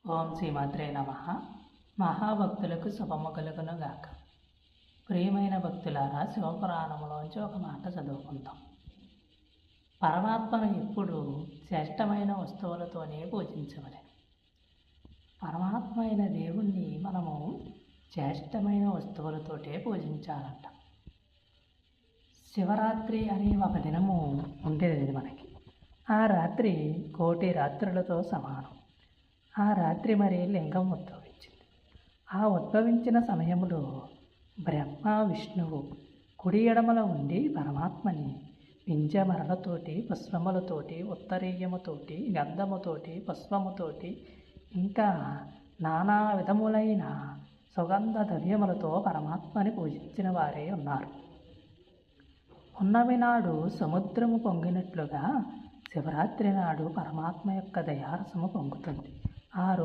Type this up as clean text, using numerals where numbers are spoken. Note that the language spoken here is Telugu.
ఓం శ్రీమాత్రే నమ. మహాభక్తులకు శుభము కలుగునుగాక. ప్రియమైన భక్తులారా, శివపురాణంలోంచి ఒక మాట చదువుకుందాం. పరమాత్మను ఎప్పుడు శ్రేష్టమైన వస్తువులతోనే పూజించవలెను. పరమాత్మ అయిన దేవుణ్ణి మనము శ్రేష్టమైన వస్తువులతోటే పూజించాలంట. శివరాత్రి అనే ఒక దినము ఉండేది మనకి. ఆ రాత్రి 1,000,000 రాత్రులతో సమానం. ఆ రాత్రి మరి లింగం ఉద్భవించింది. ఆ ఉద్భవించిన సమయంలో బ్రహ్మ విష్ణువు కుడి ఎడమల ఉండి పరమాత్మని పింజమరలతోటి, పుష్పములతోటి, ఉత్తరీయముతోటి, గంధముతోటి, పుష్పముతోటి, ఇంకా నానా విధములైన సుగంధ ద్రవ్యములతో పరమాత్మని పూజించిన వారే ఉన్నారు. ఉన్నవి నాడు సముద్రము పొంగినట్లుగా శివరాత్రి నాడు పరమాత్మ యొక్క దయారసము పొంగుతుంది. ఆ